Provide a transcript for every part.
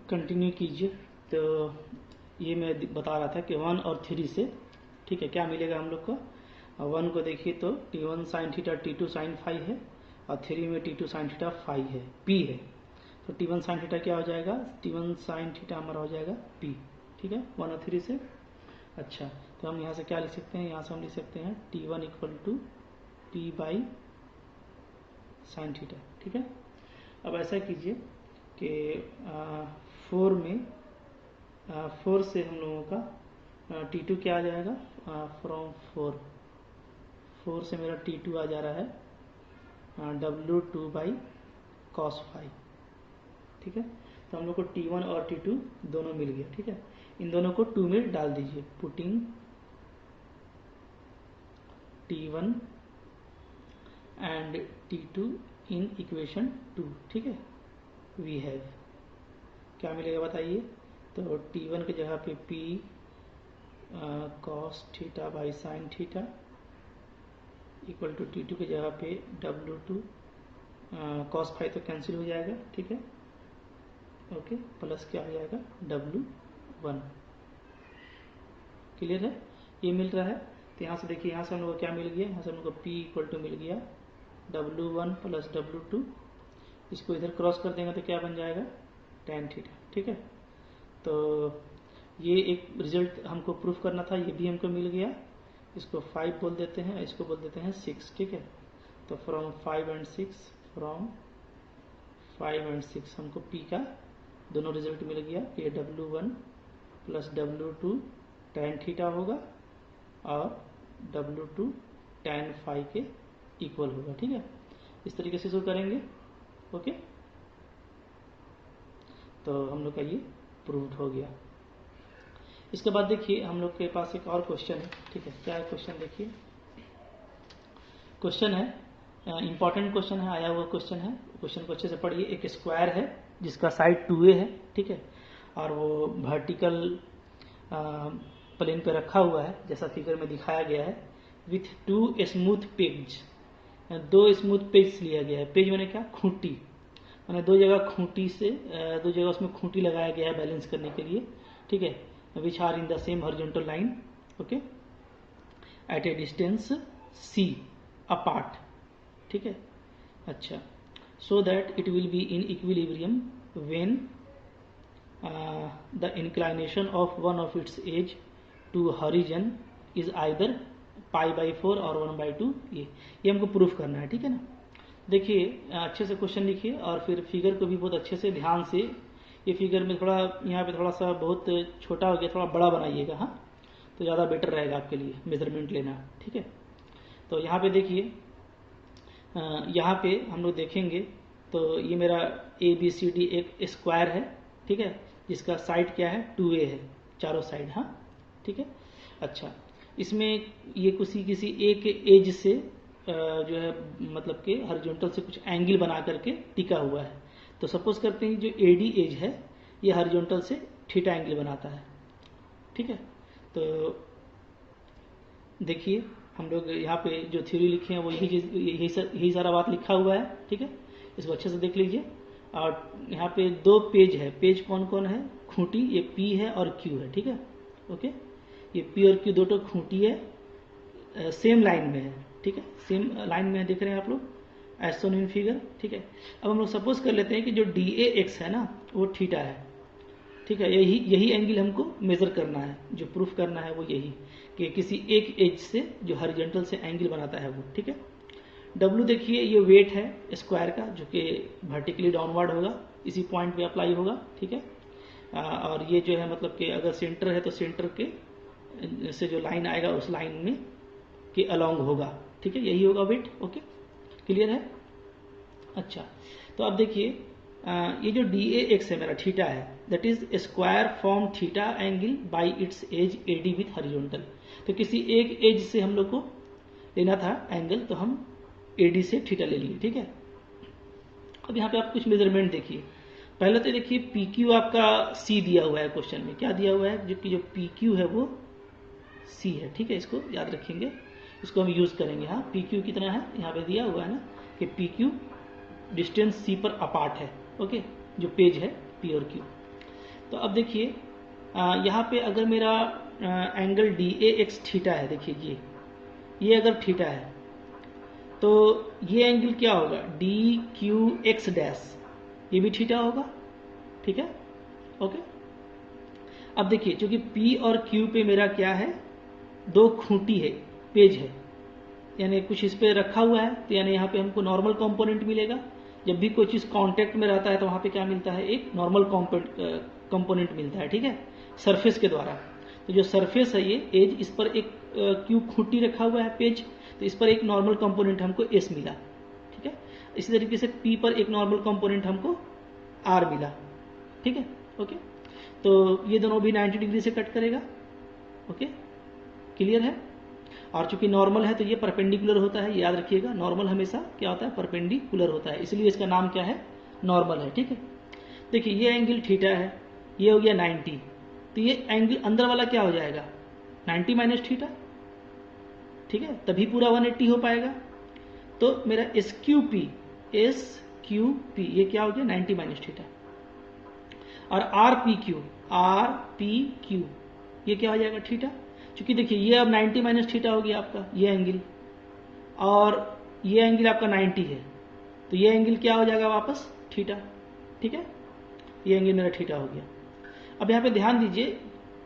Continue कीजिए। तो ये मैं बता रहा था कि 1 और 3 से, ठीक है, क्या मिलेगा हम लोग को। 1 को देखिए तो T1 sine theta T2 sine phi है, और 3 में T2 साइन थीटा फाई है, P है। तो T1 साइन थीटा क्या हो जाएगा, T1 साइन थीटा हमारा हो जाएगा P, ठीक है, 1 और 3 से। अच्छा, तो हम यहाँ से क्या लिख सकते हैं, यहाँ से हम लिख सकते हैं T1 equal to P by sine theta, ठीक है। अब ऐसा कीजिए कि 4 में 4 से हम लोगों का T2 क्या आ जाएगा, फ्रॉम 4 से मेरा T2 आ जा रहा है W2 बाई कॉस फाई, ठीक है। तो हम लोग को T1 और T2 दोनों मिल गया, ठीक है। इन दोनों को 2 में डाल दीजिए, putting T1 and T2 in equation 2, ठीक है। वी हैव क्या मिलेगा बताइए, तो T1 की जगह पे P cos theta by sine theta equal to T2 की जगह पे W2 कॉस फाई तो कैंसिल हो जाएगा, ठीक है, ओके, प्लस क्या हो जाएगा W1। क्लियर है, ये मिल रहा है। तो यहाँ से देखिए, यहाँ से हम लोग को क्या मिल गया, यहाँ से हम लोग को P इक्वल टू मिल गया W1 प्लस W2। इसको इधर क्रॉस कर देंगे तो क्या बन जाएगा tan थीटा, ठीक है। तो ये एक रिजल्ट हमको प्रूफ करना था, ये भी हमको मिल गया। इसको 5 बोल देते हैं, इसको बोल देते हैं 6, ठीक है। तो फ्रॉम 5 एंड 6 हमको P का दोनों रिजल्ट मिल गया। ये W1 plus W2 tan theta होगा और W2 tan फाई के इक्वल होगा, ठीक है। इस तरीके से इसको करेंगे, ओके। तो हम लोग का ये प्रूव्ड हो गया। इसके बाद देखिए हम लोग के पास एक और क्वेश्चन है, ठीक है। क्या है क्वेश्चन, देखिए क्वेश्चन है, इंपॉर्टेंट क्वेश्चन है, आया हुआ क्वेश्चन है। क्वेश्चन को अच्छे से पढ़िए। एक स्क्वायर है जिसका साइड 2a है, ठीक है, और वो वर्टिकल प्लेन पे रखा हुआ है जैसा फिगर में दिखाया गया है, with 2 smooth page. 2 smooth page लिया गया है। पेज मैंने क्या, खूंटी, मैंने 2 जगह खूंटी से 2 जगह उसमें खूंटी लगाया गया है बैलेंस करने के लिए, ठीक है, which are in the same horizontal line, okay, at a distance C apart, ठीक है। अच्छा, so that it will be in equilibrium when the inclination of one of its edge to horizon is either π/4 और 1/2। ये हमको proof करना है, ठीक है ना। देखिए अच्छे से क्वेश्चन लिखिए और फिर फिगर को भी बहुत अच्छे से ध्यान से, ये फिगर में थोड़ा यहाँ पे थोड़ा सा बहुत छोटा हो गया, थोड़ा बड़ा बनाइएगा, हाँ, तो ज़्यादा बेटर रहेगा आपके लिए मेजरमेंट लेना, ठीक है। तो यहाँ पे देखिए, यहाँ पे हम लोग देखेंगे तो ये मेरा ABCD एक स्क्वायर है, ठीक है, जिसका साइड क्या है 2a है, चारों साइड, हाँ, ठीक है। अच्छा, इसमें ये किसी एक एज से जो है मतलब कि हॉरिजॉन्टल से कुछ एंगल बना करके टिका हुआ है। तो सपोज करते हैं जो AD एज है ये हॉरिजॉन्टल से थीटा एंगल बनाता है, ठीक है। तो देखिए हम लोग यहाँ पे जो थ्योरी लिखे हैं वो यही सारा बात लिखा हुआ है, ठीक है। इसको अच्छे से देख लीजिए। और यहाँ पे 2 पेज है, पेज कौन कौन है, खूंटी, ये P है और Q है, ठीक है, ओके। ये P और Q दो खूंटी है, सेम लाइन में है, ठीक है, सेम लाइन में है, देख रहे हैं आप लोग, एज शोन इन फिगर, ठीक है। अब हम लोग सपोज कर लेते हैं कि जो DAX है ना वो थीटा है, ठीक है। यही एंगल हमको मेजर करना है, जो प्रूफ करना है वो यही, कि किसी एक एज से जो हॉरिजॉन्टल से एंगल बनाता है वो, ठीक है। W देखिए ये वेट है स्क्वायर का जो कि वर्टिकली डाउनवर्ड होगा, इसी पॉइंट पे अप्लाई होगा, ठीक है। और ये जो है मतलब कि अगर सेंटर है तो सेंटर के से जो लाइन आएगा उस लाइन में के अलोंग होगा, ठीक है, यही होगा वेट, ओके, क्लियर है। अच्छा, तो अब देखिए ये जो DAX है मेरा थीटा है, that is square form theta angle by its edge AD with horizontal. तो किसी एक एज से हम लोग को लेना था एंगल, तो हम AD से थीटा ले लिए, ठीक है। अब यहाँ पे आप कुछ मेजरमेंट देखिए। पहले तो देखिए PQ आपका C दिया हुआ है क्वेश्चन में, क्या दिया हुआ है, जो कि जो PQ है वो C है, ठीक है, इसको याद रखेंगे, इसको हम यूज करेंगे। हाँ, PQ कितना है यहाँ पे दिया हुआ है ना कि PQ डिस्टेंस C पर अपार्ट है, ओके, जो पेज है P और Q। तो अब देखिए यहाँ पे अगर मेरा angle D A x theta है, देखिए ये अगर थीटा है तो ये एंगल क्या होगा, डी क्यू एक्स डैश, ये भी थीटा होगा, ठीक है, ओके। अब देखिए चूंकि P और Q पे मेरा क्या है, दो खूंटी है, पेज है, यानी कुछ इस पे रखा हुआ है, तो यानी यहाँ पे हमको नॉर्मल कंपोनेंट मिलेगा। जब भी कोई चीज़ कांटेक्ट में रहता है तो वहाँ पे क्या मिलता है, एक नॉर्मल कंपोनेंट मिलता है, ठीक है, सरफेस के द्वारा। तो जो सरफेस है ये एज, इस पर एक Q खूंटी रखा हुआ है, पेज, तो इस पर एक नॉर्मल कंपोनेंट हमको S मिला, ठीक है। इसी तरीके से P पर एक नॉर्मल कंपोनेंट हमको R मिला, ठीक है, ओके। तो ये दोनों भी 90 डिग्री से कट करेगा, ओके, क्लियर है। और चूंकि नॉर्मल है तो ये परपेंडिकुलर होता है, याद रखिएगा, नॉर्मल हमेशा क्या होता है, परपेंडिकुलर होता है, इसलिए इसका नाम क्या है, नॉर्मल है, ठीक है। देखिए ये एंगल थीटा है, ये हो गया 90, तो ये एंगल अंदर वाला क्या हो जाएगा, 90 माइनस थीटा, ठीक है, तभी पूरा 180 हो पाएगा। तो मेरा एस क्यू पी ये क्या हो गया, 90 माइनस थीटा। और आर पी क्यू ये क्या हो जाएगा, थीटा। चूंकि देखिए ये अब 90 माइनस थीटा हो गया आपका ये एंगल, और ये एंगल आपका 90 है, तो ये एंगल क्या हो जाएगा वापस, थीटा, ठीक है, ये एंगल मेरा थीटा हो गया। अब यहाँ पे ध्यान दीजिए,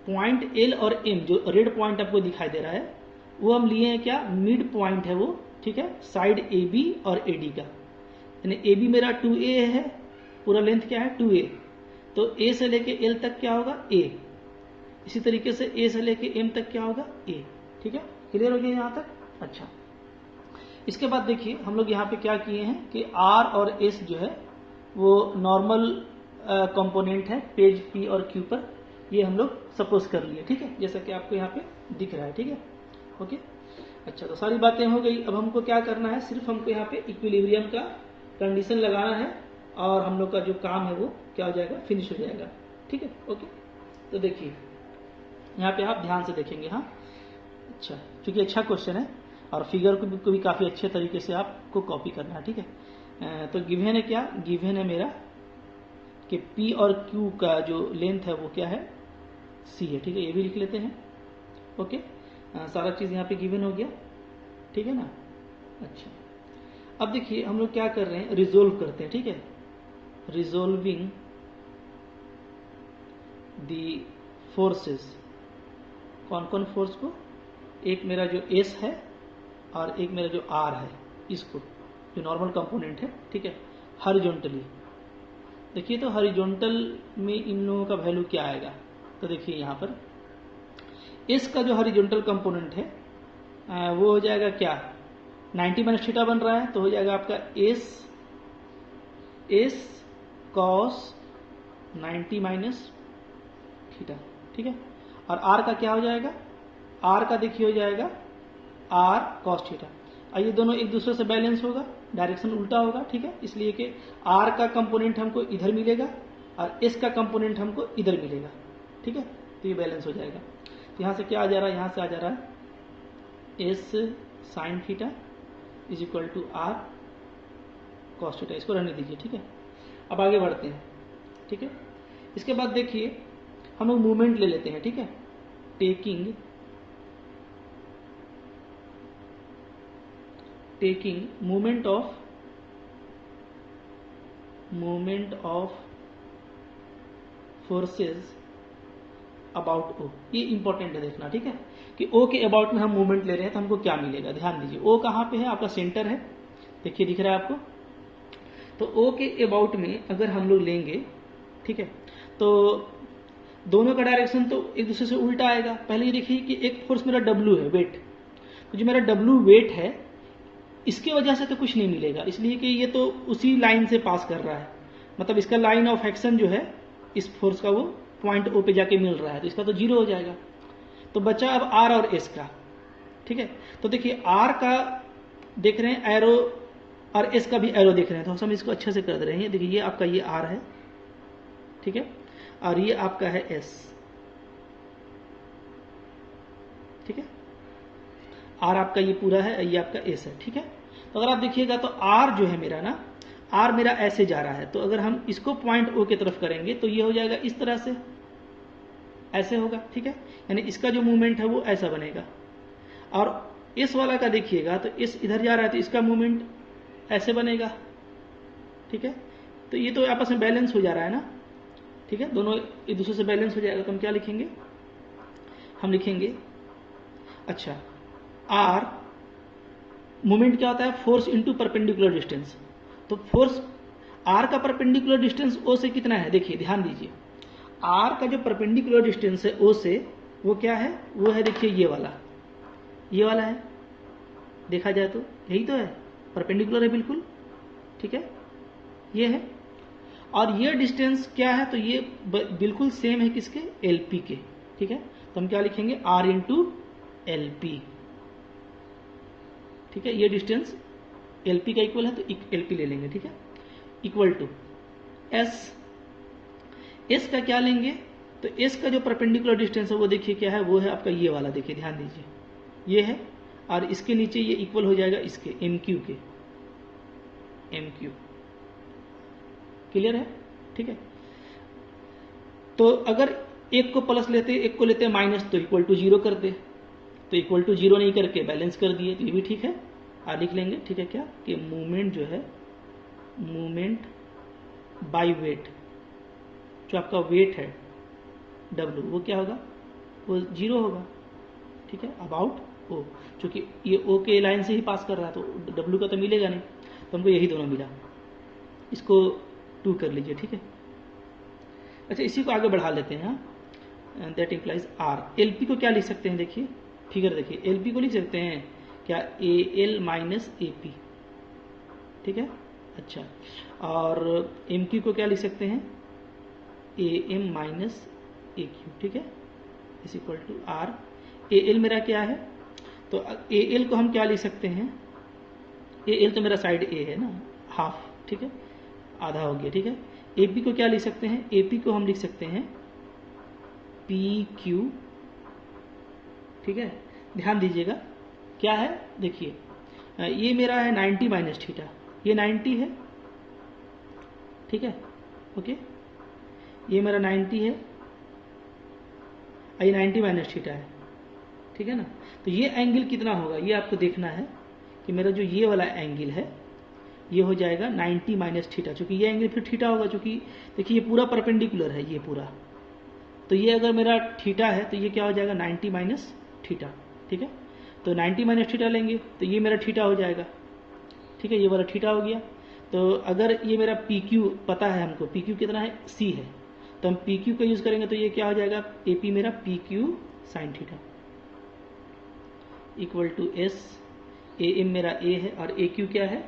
पॉइंट एल और एम, जो रेड पॉइंट आपको दिखाई दे रहा है, वो हम लिए हैं क्या, मिड पॉइंट है वो, ठीक है, साइड ए बी और ए डी का, यानी ए बी मेरा 2a है, पूरा लेंथ क्या है 2a, तो a से लेके l तक क्या होगा a, इसी तरीके से a से लेके m तक क्या होगा a, ठीक है, क्लियर हो गया यहाँ तक। अच्छा, इसके बाद देखिए हम लोग यहाँ पे क्या किए हैं कि r और s जो है वो नॉर्मल कंपोनेंट है पेज P और Q पर, ये हम लोग सपोज कर लिए, ठीक है, जैसा कि आपको यहाँ पे दिख रहा है, ठीक है, ओके। अच्छा, तो सारी बातें हो गई। अब हमको क्या करना है, सिर्फ हमको यहाँ पे इक्विलिब्रियम का कंडीशन लगाना है और हम लोग का जो काम है वो क्या हो जाएगा, फिनिश हो जाएगा, ठीक है, ओके। तो देखिए यहाँ पे आप ध्यान से देखेंगे, हाँ, अच्छा, क्योंकि अच्छा क्वेश्चन है और फिगर को भी काफ़ी अच्छे तरीके से आपको कॉपी करना है, ठीक है। तो गिवन है क्या, गिवन है मेरा कि P और Q का जो लेंथ है वो क्या है, C है, ठीक है, ये भी लिख लेते हैं, ओके। सारा चीज़ यहाँ पे गिवन हो गया, ठीक है ना। अच्छा, अब देखिए हम लोग क्या कर रहे हैं, रिजोल्व करते हैं, ठीक है, रिजोल्विंग दी फोर्सेस, कौन कौन फोर्स को, एक मेरा जो S है और एक मेरा जो R है, इसको जो नॉर्मल कंपोनेंट है, ठीक है, हॉरिजॉन्टली। देखिए तो हॉरिजॉन्टल में इन लोगों का वैल्यू क्या आएगा, तो देखिए यहाँ पर S का जो हॉरिजॉन्टल कंपोनेंट है वो हो जाएगा क्या, 90 माइनस थीटा बन रहा है, तो हो जाएगा आपका S cos 90 माइनस थीटा, ठीक है। और R का क्या हो जाएगा, R का देखिए हो जाएगा R cos थीटा। और ये दोनों एक दूसरे से बैलेंस होगा, डायरेक्शन उल्टा होगा, ठीक है, इसलिए कि R का कंपोनेंट हमको इधर मिलेगा और S का कंपोनेंट हमको इधर मिलेगा, ठीक है, तो ये बैलेंस हो जाएगा। तो यहाँ से क्या आ जा रहा है, यहाँ से आ जा रहा है S sine theta is equal to R cos theta, इसको रहने दीजिए, ठीक है। अब आगे बढ़ते हैं, ठीक है। इसके बाद देखिए हम लोग मूवमेंट ले लेते हैं, ठीक है, taking movement of forces about O, ये इंपॉर्टेंट है देखना, ठीक है, कि O के अबाउट में हम मूवमेंट ले रहे हैं तो हमको क्या मिलेगा। ध्यान दीजिए O कहाँ पे है, आपका सेंटर है, देखिए दिख रहा है आपको। तो O के अबाउट में अगर हम लोग लेंगे, ठीक है, तो दोनों का डायरेक्शन तो एक दूसरे से उल्टा आएगा। पहले ये देखिए कि एक फोर्स मेरा W है, वेट, तो जो मेरा W वेट है इसकी वजह से तो कुछ नहीं मिलेगा, इसलिए कि ये तो उसी लाइन से पास कर रहा है, मतलब इसका लाइन ऑफ एक्शन जो है इस फोर्स का वो पॉइंट O पे जाके मिल रहा है, तो इसका तो जीरो हो जाएगा। तो बचा अब R और S का, ठीक है। तो देखिए R का देख रहे हैं एरो और S का भी एरो देख रहे हैं, तो हम इसको अच्छे से कर दे रहे हैं। देखिए ये आपका ये R है, ठीक है, और ये आपका है S, ठीक है, R आपका ये पूरा है, ये आपका S है, ठीक है। तो अगर आप देखिएगा तो R जो है मेरा ना, आर मेरा ऐसे जा रहा है, तो अगर हम इसको पॉइंट ओ की तरफ करेंगे तो ये हो जाएगा इस तरह से, ऐसे होगा, ठीक है। यानी इसका जो मूवमेंट है वो ऐसा बनेगा। और इस वाला का देखिएगा तो इस इधर जा रहा है तो इसका मूवमेंट ऐसे बनेगा, ठीक है। तो ये तो आपस में बैलेंस हो जा रहा है ना, ठीक है, दोनों एक दूसरे से बैलेंस हो जाएगा। तो हम क्या लिखेंगे, हम लिखेंगे अच्छा आर मोमेंट क्या होता है, फोर्स इनटू परपेंडिकुलर डिस्टेंस। तो फोर्स आर का परपेंडिकुलर डिस्टेंस ओ से कितना है, देखिए ध्यान दीजिए, आर का जो परपेंडिकुलर डिस्टेंस है ओ से, वो क्या है, वो है देखिए ये वाला है, देखा जाए तो यही तो है, परपेंडिकुलर है बिल्कुल, ठीक है, ये है। और ये डिस्टेंस क्या है, तो ये बिल्कुल सेम है किसके, एलपी के, ठीक है। तो हम क्या लिखेंगे, आर इंटू एलपी, ठीक है। ये डिस्टेंस एलपी का इक्वल है तो एलपी ले लेंगे, ठीक है, इक्वल टू एस का क्या लेंगे, तो एस का जो परपेंडिकुलर डिस्टेंस है वो देखिए क्या है, वो है आपका ये वाला, देखिए ध्यान दीजिए, ये है। और इसके नीचे ये इक्वल हो जाएगा इसके एम क्यू के, एम क्यू, क्लियर है, ठीक है। तो अगर एक को प्लस लेते, एक को लेते माइनस, तो इक्वल टू जीरो कर दे, तो इक्वल टू जीरो नहीं करके बैलेंस कर दिए, तो ये भी ठीक है। लिख लेंगे, ठीक है, क्या कि मूवमेंट जो है, मूवमेंट बाय वेट, जो आपका वेट है W, वो क्या होगा, वो जीरो होगा, ठीक है, अबाउट ओ, क्योंकि ये ओ के लाइन से ही पास कर रहा है तो W का तो मिलेगा नहीं, तो हमको यही दोनों मिला, इसको 2 कर लीजिए, ठीक है। अच्छा, इसी को आगे बढ़ा लेते हैं, दैट इंप्लाइज आर। एलपी को क्या लिख सकते हैं, देखिए फिगर देखिए, एलपी को लिख सकते हैं क्या, A L minus A P, ठीक है। अच्छा, और एम क्यू को क्या लिख सकते हैं, A M minus A Q, ठीक है, is equal to R. A L मेरा क्या है, तो ए एल को हम क्या लिख सकते हैं, ए एल तो मेरा साइड ए है ना, हाफ, ठीक है, आधा हो गया, ठीक है। ए पी को क्या लिख सकते हैं, ए पी को हम लिख सकते हैं पी क्यू, ठीक है। ध्यान दीजिएगा क्या है, देखिए ये मेरा है 90 माइनस थीटा, ये 90 है, ठीक है, ओके, ये मेरा 90 है, ये 90 माइनस थीटा है, ठीक है ना। तो ये एंगल कितना होगा, ये आपको देखना है कि मेरा जो ये वाला एंगल है ये हो जाएगा 90 माइनस थीटा, चूंकि ये एंगल फिर थीटा होगा, चूंकि देखिए ये पूरा परपेंडिकुलर है, ये पूरा, तो ये अगर मेरा थीटा है तो ये क्या हो जाएगा, 90 माइनस थीटा, ठीक है। तो 90 माइनस थीटा लेंगे तो ये मेरा थीटा हो जाएगा, ठीक है, ये वाला थीटा हो गया। तो अगर ये मेरा पी क्यू पता है हमको, पी क्यू कितना है, सी है, तो हम पी क्यू का यूज करेंगे तो ये क्या हो जाएगा, ए पी मेरा P Q sine theta equal to S, A M मेरा ए है और ए क्यू क्या है,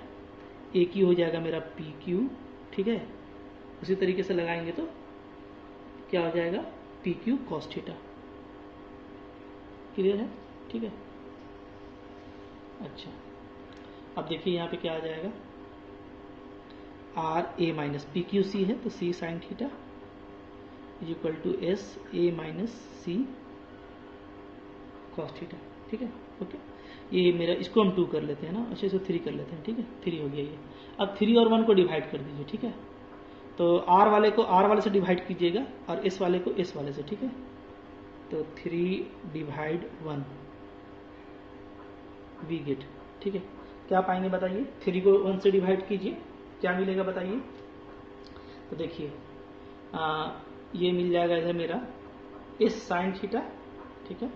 ए क्यू हो जाएगा मेरा पी क्यू, ठीक है। उसी तरीके से लगाएंगे तो क्या हो जाएगा, P Q cos theta, clear है, ठीक है। अच्छा, अब देखिए यहाँ पे क्या आ जाएगा, R A minus P Q C है तो C sine theta is equal to S A minus C cos theta, ठीक है, ओके। ये मेरा, इसको हम 2 कर लेते हैं ना, अच्छा इसको 3 कर लेते हैं, ठीक है, 3 हो गया ये। अब 3 और 1 को डिवाइड कर दीजिए, ठीक है। तो आर वाले को आर वाले से डिवाइड कीजिएगा और एस वाले को एस वाले से, ठीक है। तो 3 डिवाइड 1 वी गेट, ठीक है। क्या पाएंगे बताइए, 3 को 1 से डिवाइड कीजिए, क्या मिलेगा बताइए। तो देखिए ये मिल जाएगा इधर मेरा एस साइन थीटा, ठीक है,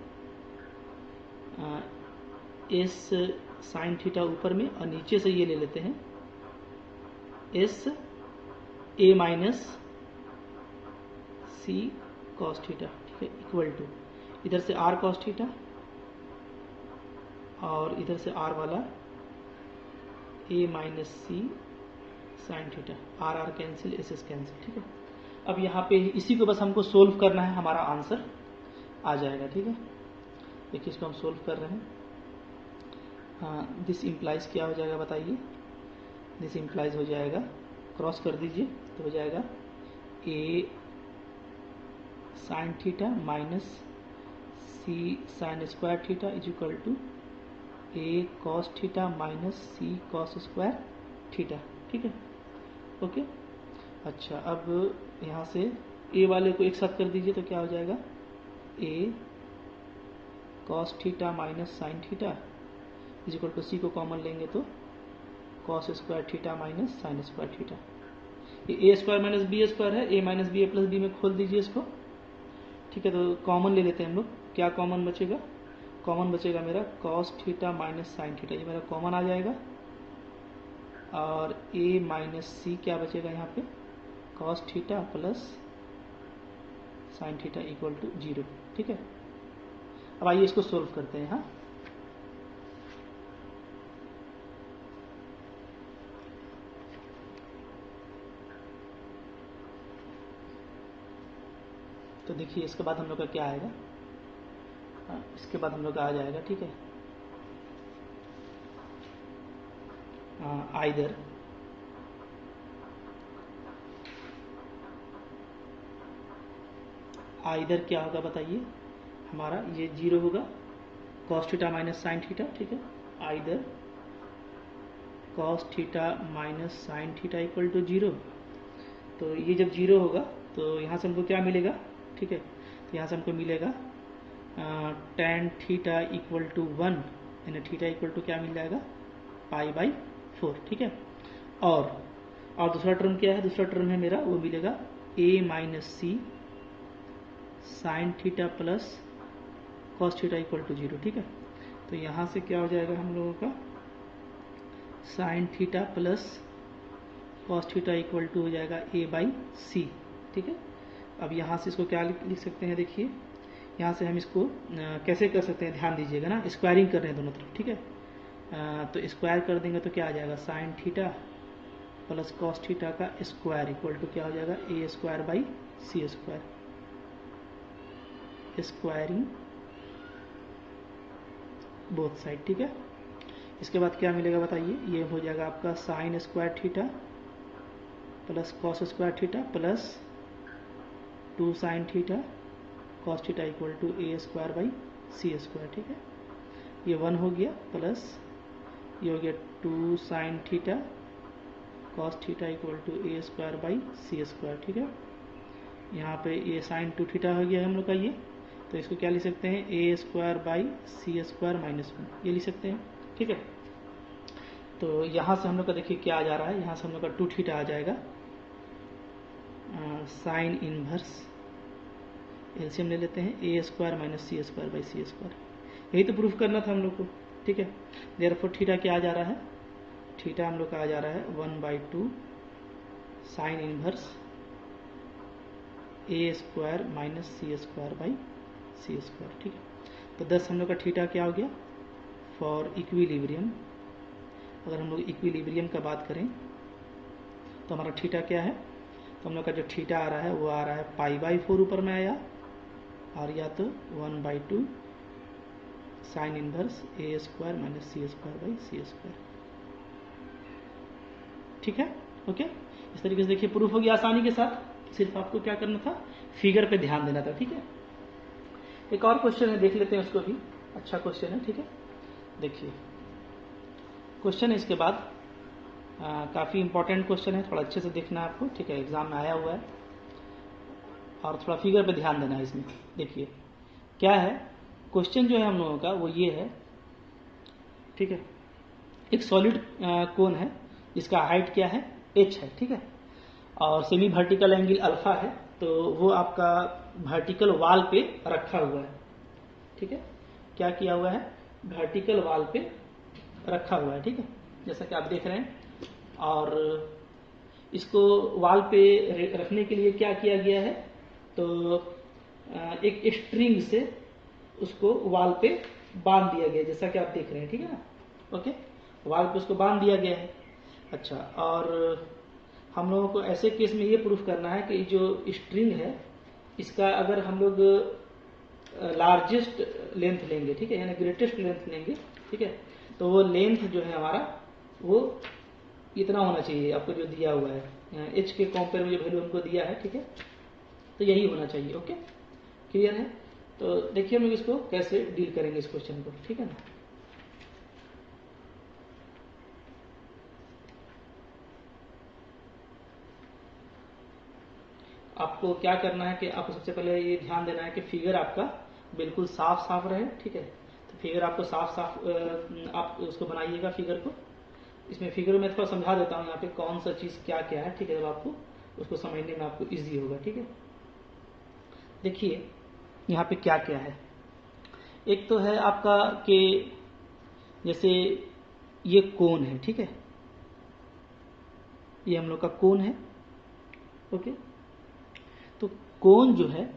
एस साइन थीटा ऊपर में और नीचे से ये ले लेते हैं S A minus C cos theta, ठीक है, इक्वल टू इधर से आर कॉस थीटा और इधर से आर वाला A minus C sine theta, R R cancel, S S cancel, ठीक है। अब यहाँ पे इसी को बस हमको सोल्व करना है, हमारा आंसर आ जाएगा, ठीक है। देखिए इसको हम सोल्व कर रहे हैं। दिस इम्प्लाइज क्या हो जाएगा बताइए, दिस इम्प्लाइज हो जाएगा, क्रॉस कर दीजिए तो हो जाएगा A sine theta minus C sine square theta is equal to A cos theta minus C cos square theta, ठीक है। ओके। अच्छा, अब यहाँ से ए वाले को एक साथ कर दीजिए तो क्या हो जाएगा, A cos theta minus sine theta is equal to C को कॉमन लेंगे तो cos square theta minus sine square theta. ये A square minus B square है, A minus B A plus B में खोल दीजिए इसको, ठीक है। तो कॉमन ले लेते हैं हम लोग, क्या कॉमन बचेगा, कॉमन बचेगा मेरा cos theta minus sine theta, ये मेरा कॉमन आ जाएगा। और ए माइनस सी क्या बचेगा यहाँ पे, cos theta plus sine theta equal to 0, ठीक है। अब आइए इसको सोल्व करते हैं। हाँ, तो देखिए इसके बाद हम लोग का क्या आएगा, इसके बाद हम लोग का आ जाएगा, ठीक है, आइदर आइदर क्या होगा बताइए, हमारा ये 0 होगा, cos theta minus sine theta, ठीक है। Either cos theta minus sine theta equal to 0। तो ये जब 0 होगा तो यहाँ से हमको क्या मिलेगा, ठीक है, तो यहाँ से हमको मिलेगा tan थीटा इक्वल टू 1, यानी थीटा इक्वल टू क्या मिल जाएगा, π/4, ठीक है। और दूसरा टर्म क्या है, दूसरा टर्म है मेरा, वो मिलेगा a minus C sine theta plus cos theta equal to 0, ठीक है। तो यहाँ से क्या हो जाएगा हम लोगों का, sine theta plus cos theta equal to हो जाएगा a/c, ठीक है। अब यहाँ से इसको क्या लिख सकते हैं, देखिए यहाँ से हम इसको कैसे कर सकते हैं, ध्यान दीजिएगा ना, स्क्वायरिंग कर रहे हैं दोनों तरफ, ठीक है। तो स्क्वायर कर देंगे तो क्या आ जाएगा, sign theta plus cos theta का स्क्वायर इक्वल टू क्या हो जाएगा, a² / c², squaring both side, ठीक है। इसके बाद क्या मिलेगा बताइए, ये हो जाएगा आपका sine square theta plus cos square theta plus 2 sine theta cos theta equal to a² / c², ठीक है। ये 1 हो गया, प्लस ये हो गया 2 sine theta cos theta equal to a² / c², ठीक है। यहाँ पे ये साइन 2 थीटा हो गया हम लोग का ये, तो इसको क्या लिख सकते हैं, a² / c² - 1, ये लिख सकते हैं, ठीक है। तो यहाँ से हम लोग का देखिए क्या आ जा रहा है, यहाँ से हम लोग का 2 थीटा आ जाएगा, साइन इनवर्स एलसीएम ले लेते हैं, a² - c² / c², यही तो प्रूफ करना था हम लोग को, ठीक है। देयरफॉर थीटा क्या आ जा रहा है, थीटा हम लोग का आ जा रहा है 1/2 sine inverse a² - c² / c², ठीक है। तो 10 हम लोग का थीटा क्या हो गया, फॉर इक्विलिब्रियम, अगर हम लोग इक्विलिब्रियम का बात करें तो हमारा थीटा क्या है, तो हम लोग का जो थीटा आ रहा है वो आ रहा है π/4 ऊपर में आया, और या तो 1/2 sine inverse a² - c² / c², ठीक है, ओके। इस तरीके से देखिए प्रूफ हो गया आसानी के साथ, सिर्फ आपको क्या करना था, फिगर पे ध्यान देना था, ठीक है। एक और क्वेश्चन है, देख लेते हैं उसको भी, अच्छा क्वेश्चन है, ठीक है। देखिए क्वेश्चन है इसके बाद, काफ़ी इंपॉर्टेंट क्वेश्चन है, थोड़ा अच्छे से देखना है आपको, ठीक है, एग्जाम में आया हुआ है, और थोड़ा फिगर पे ध्यान देना है इसमें। देखिए क्या है क्वेश्चन जो है हम लोगों का, वो ये है, ठीक है, एक सॉलिड कोन है जिसका हाइट क्या है, h है, ठीक है, और सेमी वर्टिकल एंगल अल्फा है, तो वो आपका वर्टिकल वाल पे रखा हुआ है, ठीक है, क्या किया हुआ है, वर्टिकल वाल पे रखा हुआ है, ठीक है, जैसा कि आप देख रहे हैं। और इसको वाल पे रखने के लिए क्या किया गया है, तो एक स्ट्रिंग से उसको वाल पे बांध दिया गया, जैसा कि आप देख रहे हैं, ठीक है ना, ओके, वाल पे उसको बांध दिया गया है। अच्छा, और हम लोगों को ऐसे केस में ये प्रूफ करना है कि जो स्ट्रिंग है इसका अगर हम लोग लार्जेस्ट लेंथ लेंगे, ठीक है, यानी ग्रेटेस्ट लेंथ लेंगे, ठीक है, तो वो लेंथ जो है हमारा वो इतना होना चाहिए, आपको जो दिया हुआ है h के कंपेयर में जो वैल्यू हमको दिया है, ठीक है, तो यही होना चाहिए, ओके, क्लियर है। तो देखिए हम लोग इसको कैसे डील करेंगे इस क्वेश्चन को, ठीक है ना। आपको क्या करना है कि आपको सबसे पहले ये ध्यान देना है कि फिगर आपका बिल्कुल साफ साफ रहे, ठीक है। तो फिगर आपको साफ साफ आप उसको बनाइएगा फिगर को। इसमें फिगर में थोड़ा समझा देता हूँ यहाँ पे कौन सा चीज़ क्या क्या है, ठीक है, जब आपको उसको समझने में आपको ईजी होगा, ठीक है। देखिए यहाँ पे क्या क्या है। एक तो है आपका कि जैसे ये कोण है, ठीक है, ये हम लोग का कोण है, ओके। तो कोण जो है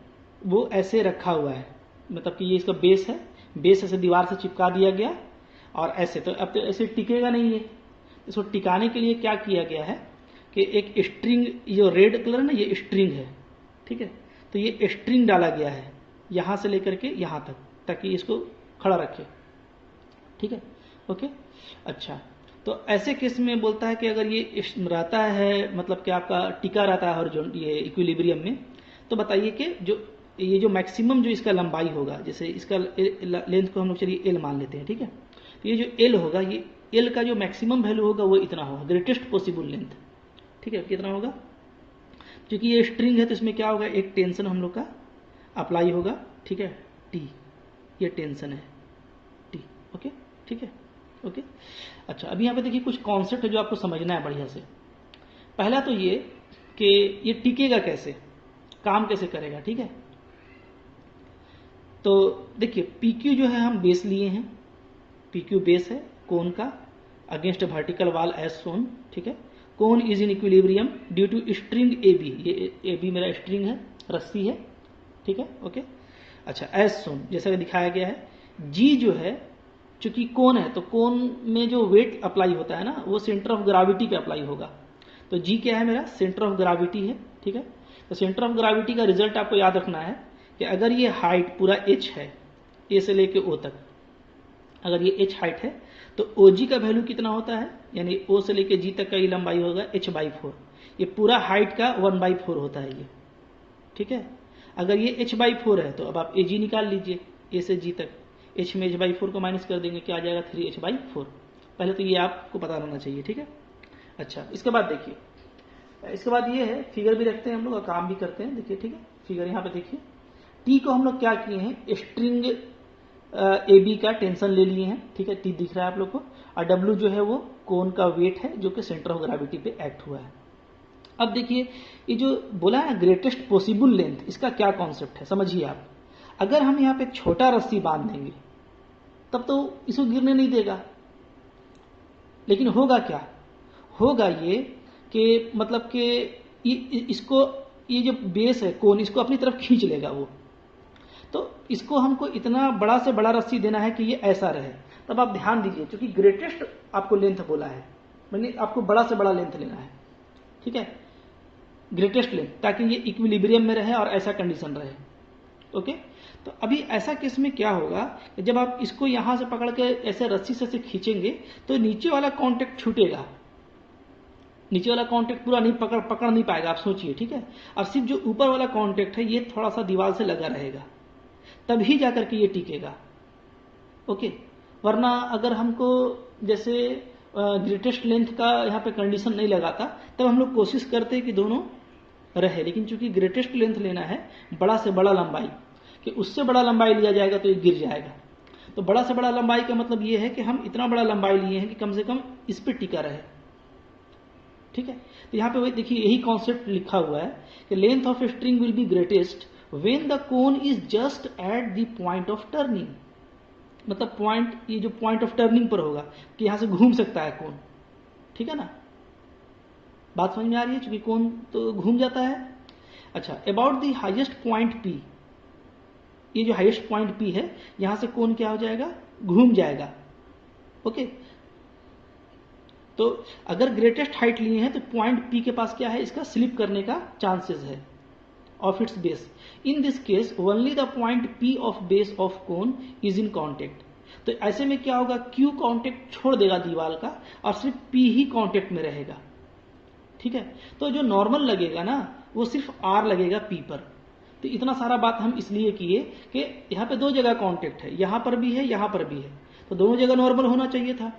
वो ऐसे रखा हुआ है, मतलब कि ये इसका बेस है, बेस ऐसे दीवार से चिपका दिया गया और ऐसे, तो अब तो ऐसे टिकेगा नहीं है। इसको टिकाने के लिए क्या किया गया है कि एक स्ट्रिंग, जो रेड कलर है ना, ये स्ट्रिंग है, ठीक है। तो ये स्ट्रिंग डाला गया है यहां से लेकर के यहां तक, ताकि इसको खड़ा रखे, ठीक है, ओके। अच्छा, तो ऐसे केस में बोलता है कि अगर ये रहता है, मतलब कि आपका टिका रहता है हॉरिजॉन्टल, ये इक्विलिब्रियम में, तो बताइए कि जो ये जो मैक्सिमम जो इसका लंबाई होगा, जैसे इसका लेंथ को हम लोग चलिए एल मान लेते हैं, ठीक है। तो ये जो एल होगा, ये एल का जो मैक्सिमम वैल्यू होगा वो इतना होगा, ग्रेटेस्ट पॉसिबल लेंथ, ठीक है, कितना होगा। क्योंकि ये स्ट्रिंग है तो इसमें क्या होगा, एक टेंशन हम लोग का अप्लाई होगा, ठीक है, टी, ये टेंशन है टी, ओके, ठीक है, ओके। अच्छा, अभी यहाँ पे देखिए कुछ कॉन्सेप्ट है जो आपको समझना है बढ़िया से। पहला तो ये कि ये टिकेगा कैसे, काम कैसे करेगा, ठीक है। तो देखिए PQ जो है हम बेस लिए हैं, PQ बेस है कोन का, against vertical wall as shown, ठीक है। Cone is in equilibrium due to string AB, ये AB मेरा स्ट्रिंग है, रस्सी है, ठीक है, ओके। अच्छा, एज सोन जैसा दिखाया गया है। G जो है, चूंकि कोन है तो कोन में जो वेट अप्लाई होता है ना, वो सेंटर ऑफ ग्रेविटी पे अप्लाई होगा। तो G क्या है मेरा, सेंटर ऑफ ग्रेविटी है, ठीक है। तो सेंटर ऑफ ग्रेविटी का रिजल्ट आपको याद रखना है कि अगर ये हाइट पूरा h है, A से लेके O तक, अगर ये h हाइट है तो OG का वैल्यू कितना होता है, यानी O से लेके G तक का ये लंबाई होगा h/4। ये पूरा हाइट का 1/4 होता है ये, ठीक है। अगर ये h/4 है तो अब आप AG निकाल लीजिए, A से G तक, h में h/4 को माइनस कर देंगे, क्या आ जाएगा 3h/4। पहले तो ये आपको पता रहना चाहिए, ठीक है। अच्छा, इसके बाद देखिए, इसके बाद ये है, फिगर भी रखते हैं हम लोग और काम भी करते हैं, देखिए, ठीक है। फिगर यहाँ पे देखिए, टी को हम लोग क्या किए हैं, स्ट्रिंग AB का टेंशन ले लिए हैं, ठीक है, टी दिख रहा है आप लोग को, और W जो है वो कोन का वेट है जो कि सेंटर ऑफ ग्रेविटी पे एक्ट हुआ है। अब देखिए ये जो बोला है ग्रेटेस्ट पॉसिबल लेंथ, इसका क्या कॉन्सेप्ट है समझिए आप। अगर हम यहाँ पे छोटा रस्सी बांध देंगे तब तो इसको गिरने नहीं देगा, लेकिन होगा क्या, होगा ये कि मतलब कि इसको, ये जो बेस है कोन, इसको अपनी तरफ खींच लेगा वो। तो इसको हमको इतना बड़ा से बड़ा रस्सी देना है कि ये ऐसा रहे। तब आप ध्यान दीजिए, क्योंकि ग्रेटेस्ट आपको लेंथ बोला है, मैंने आपको बड़ा से बड़ा लेंथ लेना है, ठीक है, ग्रेटेस्ट लेंथ, ताकि ये इक्विलिब्रियम में रहे और ऐसा कंडीशन रहे, ओके। तो अभी ऐसा केस में क्या होगा, जब आप इसको यहां से पकड़ के ऐसे रस्सी से खींचेंगे तो नीचे वाला कांटेक्ट छूटेगा, नीचे वाला कांटेक्ट पूरा नहीं पकड़ नहीं पाएगा, आप सोचिए, ठीक है। और सिर्फ जो ऊपर वाला कांटेक्ट है ये थोड़ा सा दीवार से लगा रहेगा, तभी जाकर के ये टिकेगा, ओके। वरना अगर हमको जैसे ग्रेटेस्ट लेंथ का यहाँ पे कंडीशन नहीं लगाता, तब हम लोग कोशिश करते कि दोनों रहे, लेकिन चूंकि ग्रेटेस्ट लेंथ लेना है बड़ा से बड़ा लंबाई, कि उससे बड़ा लंबाई लिया जाएगा तो ये गिर जाएगा। तो बड़ा से बड़ा लंबाई का मतलब ये है कि हम इतना बड़ा लंबाई लिए हैं कि कम से कम इस पर टिका रहे, ठीक है। तो यहाँ पे वही देखिए, यही कॉन्सेप्ट लिखा हुआ है कि length of string will be greatest when the cone is just at the point of turning, मतलब पॉइंट, ये जो पॉइंट ऑफ टर्निंग पर होगा कि यहां से घूम सकता है कोन, ठीक है ना, बात समझ में आ रही है, क्योंकि कोन तो घूम जाता है। अच्छा, about the highest point P, ये जो हाईएस्ट पॉइंट P है, यहां से कोन क्या हो जाएगा, घूम जाएगा, ओके। तो अगर ग्रेटेस्ट हाइट लिए हैं तो पॉइंट P के पास क्या है, इसका स्लिप करने का चांसेस है of its base. In this case, only the point P of base of cone is in contact. तो ऐसे में क्या होगा, Q कांटेक्ट छोड़ देगा दीवार का और सिर्फ P ही कांटेक्ट में रहेगा, ठीक है। तो जो नॉर्मल लगेगा ना, वो सिर्फ R लगेगा P पर। तो इतना सारा बात हम इसलिए किए कि यहाँ पे दो जगह कांटेक्ट है, यहाँ पर भी है, यहाँ पर भी है, तो दोनों जगह नॉर्मल होना चाहिए था।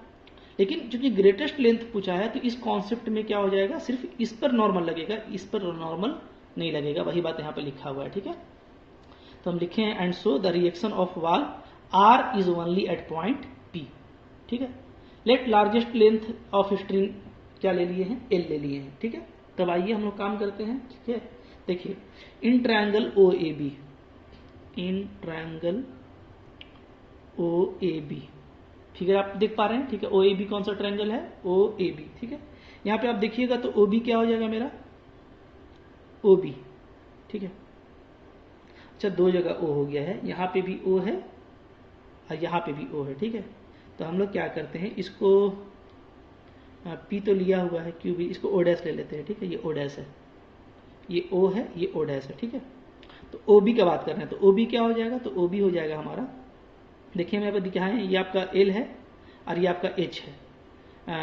लेकिन चूंकि ग्रेटेस्ट लेंथ पूछा है तो इस कॉन्सेप्ट में क्या हो जाएगा, सिर्फ इस पर नॉर्मल लगेगा, इस पर नॉर्मल नहीं लगेगा, वही बात यहाँ पे लिखा हुआ है, ठीक है। तो हम लिखे हैं and so the reaction of wall R is only at point P, ठीक है। Let largest length of string क्या ले लिए हैं, एल ले लिए हैं, ठीक है। तब आइए हम लोग काम करते हैं, ठीक है। देखिए in triangle O A B, in triangle O A B, ठीक है, आप देख पा रहे हैं, ठीक है। ओ ए बी कौन सा ट्रायंगल है, ओ ए बी, ठीक है। यहाँ पे आप देखिएगा तो ओ बी क्या हो जाएगा मेरा, ओ बी, ठीक है। अच्छा दो जगह ओ हो गया है, यहाँ पे भी ओ है और यहाँ पे भी ओ है, ठीक है। तो हम लोग क्या करते हैं, इसको पी तो लिया हुआ है, क्यू भी, इसको ओ डैश ले लेते हैं, ठीक है। ये ओ डैश है, ये ओ है, ये ओ डैश है, ठीक है। तो ओ बी का बात कर रहे हैं, तो ओ बी क्या हो जाएगा, तो ओ बी हो जाएगा हमारा, देखिए मैं दिखाएं, ये आपका एल है और ये आपका एच है,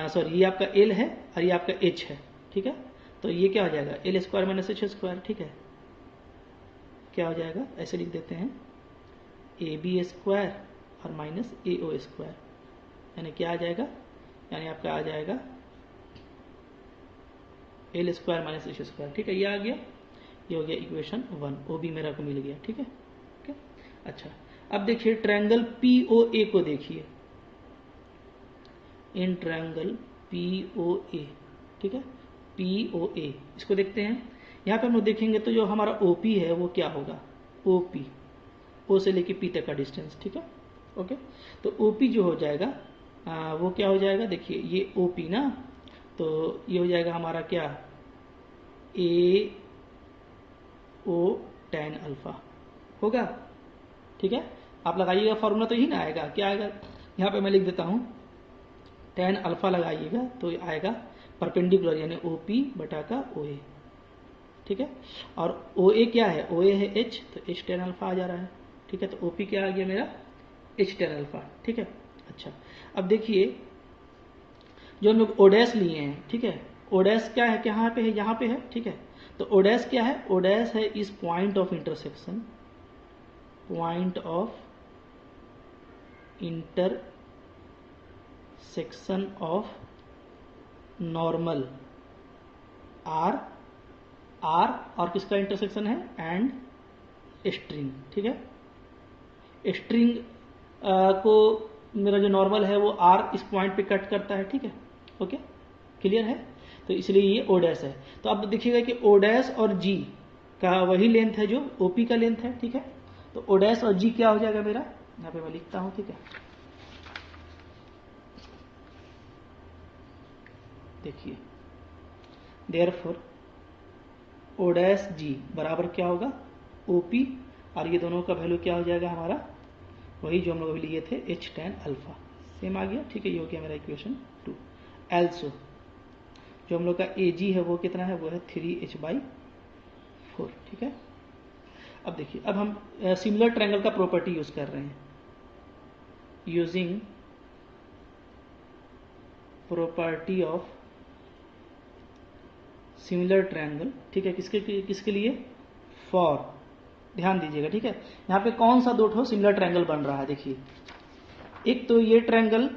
सॉरी ये आपका एल है और ये आपका एच है, ठीक है। तो ये क्या हो जाएगा, L square minus H square, ठीक है। क्या हो जाएगा, ऐसे लिख देते हैं, ए बी स्क्वायर और माइनस ए ओ स्क्वायर, यानी क्या आ जाएगा, यानी आपका आ जाएगा L square minus H square, ठीक है। ये आ गया, ये हो गया इक्वेशन 1, ओ बी मेरा को मिल गया, ठीक है। ओके अच्छा, अब देखिए ट्रायंगल पी ओ ए को देखिए, इन ट्रायंगल पी ओ ए, ठीक है, पी ओ ए, इसको देखते हैं। यहाँ पे हम लोग देखेंगे तो जो हमारा ओ पी है वो क्या होगा, ओ पी, ओ से लेके पी तक का डिस्टेंस, ठीक है। ओके, तो ओ पी जो हो जाएगा वो क्या हो जाएगा, देखिए ये ओ पी ना, तो ये हो जाएगा हमारा क्या, ए ओ टेन अल्फा होगा, ठीक है। आप लगाइएगा फॉर्मूला तो यही ना आएगा, क्या आएगा, यहाँ पे मैं लिख देता हूँ, टेन अल्फा लगाइएगा तो आएगा परपेंडिकुलर, यानी ओ पी बटा का ओ ए, ठीक है। और ओ ए क्या है, ओ ए है एच, तो एच टेन अल्फा आ जा रहा है, ठीक है। तो ओ पी क्या आ गया मेरा, एच टेन अल्फा, ठीक है। अच्छा अब देखिए जो हम लोग ओडेस लिए हैं, ठीक है, ओडेस क्या है, कहाँ पे है, यहाँ पे है, ठीक है। तो ओडेस क्या है, ओडेस है इस point of intersection, point of intersection of normal R, R और किसका इंटरसेक्शन है, एंड स्ट्रिंग, ठीक है। स्ट्रिंग को मेरा जो नॉर्मल है वो आर इस पॉइंट पे कट करता है, ठीक है। ओके क्लियर है, तो इसलिए ये ओ डैश है। तो अब देखिएगा कि ओ डैश और जी का वही लेंथ है जो ओपी का लेंथ है, ठीक है। तो ओ डैश और जी क्या हो जाएगा मेरा, यहाँ पे मैं लिखता हूं, ठीक है। देखिए देयरफॉर ओ डैश जी बराबर क्या होगा, ओपी, और ये दोनों का वैल्यू क्या हो जाएगा हमारा, वही जो हम लोग अभी लिए थे एच टेन अल्फा, सेम आ गया, ठीक है। ये हो गया मेरा इक्वेशन 2। एल्सो जो हम लोग का ए जी है वो कितना है, वो है 3h/4, ठीक है। अब देखिए, अब हम सिमिलर ट्रायंगल का प्रॉपर्टी यूज कर रहे हैं, using property of similar triangle, ठीक है। किसके लिए, फॉर, ध्यान दीजिएगा, ठीक है। यहाँ पे कौन सा दो ठो सिमिलर ट्रायंगल बन रहा है, देखिए एक तो ये ट्रायंगल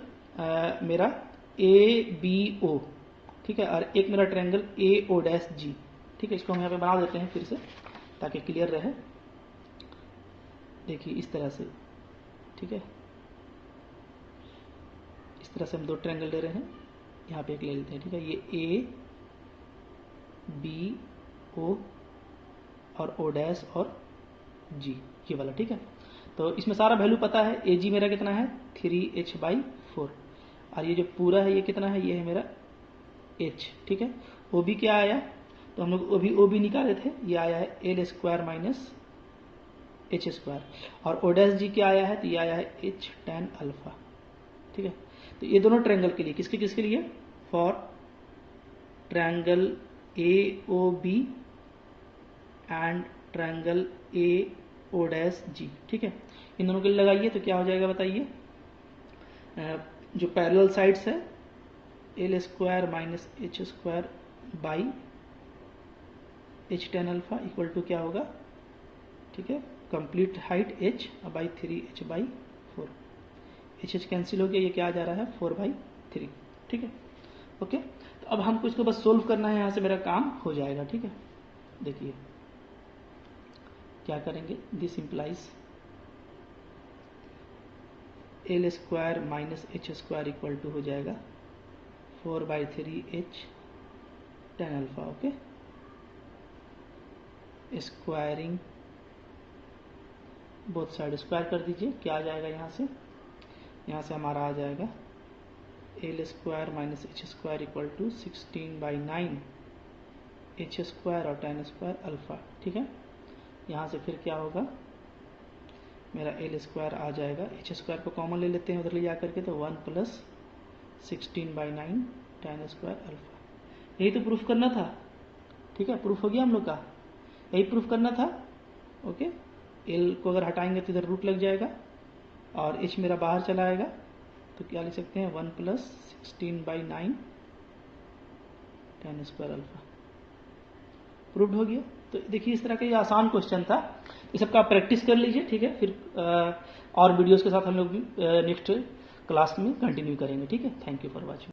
मेरा ए बी ओ, ठीक है, और एक मेरा triangle A O dash G, ठीक है। इसको हम यहाँ पे बना देते हैं फिर से ताकि क्लियर रहे, देखिए इस तरह से, ठीक है। इस तरह से हम दो ट्रायंगल ले रहे हैं, यहाँ पे एक ले लेते हैं, ठीक है। ये ए बी ओ और ओ डैश और जी, ये वाला, ठीक है। तो इसमें सारा वैल्यू पता है, ए जी मेरा कितना है 3h/4, और ये जो पूरा है ये कितना है, ये है मेरा h, ठीक है। ओ बी क्या आया, तो हम लोग ओ बी निकाले थे, ये आया है L square minus H square, और ओ डैश जी क्या आया है, तो ये आया है एच टेन अल्फा, ठीक है। तो ये दोनों ट्रायंगल के लिए, किसके लिए, for triangle A O B and triangle A O dash G, ठीक है। इन दोनों के लिए लगाइए तो क्या हो जाएगा बताइए, जो पैरेलल साइड्स है L square minus H square by H tan alpha equal to क्या होगा, ठीक है, complete height h by 3h/4, H cancel हो गया, ये क्या आ जा रहा है 4/3, ठीक है। ओके, तो अब हमको इसको बस सोल्व करना है, यहाँ से मेरा काम हो जाएगा, ठीक है। देखिए क्या करेंगे, this implies L square minus H square equal to हो जाएगा 4/3h tan अल्फा। Okay, squaring both side square कर दीजिए, क्या आ जाएगा यहाँ से हमारा आ जाएगा L square minus H square equal to 16/9 H square और tan स्क्वायर अल्फा। ठीक है, यहाँ से फिर क्या होगा, मेरा एल स्क्वायर आ जाएगा, एच स्क्वायर को कॉमन ले लेते हैं उधर ले जा करके, तो 1 + 16/9 tan स्क्वायर अल्फा। यही तो प्रूफ करना था। ठीक है, प्रूफ हो गया हम लोग का, यही प्रूफ करना था। ओके, एल को अगर हटाएंगे तो इधर रूट लग जाएगा और एच मेरा बाहर चला आएगा, तो क्या लिख सकते हैं 1 + 16/9 tan स्क्वायर अल्फा। प्रूव्ड हो गया। तो देखिए इस तरह का ये आसान क्वेश्चन था, ये सबका आप प्रैक्टिस कर लीजिए। ठीक है, फिर और वीडियोस के साथ हम लोग नेक्स्ट क्लास में कंटिन्यू करेंगे। ठीक है, थैंक यू फॉर वॉचिंग।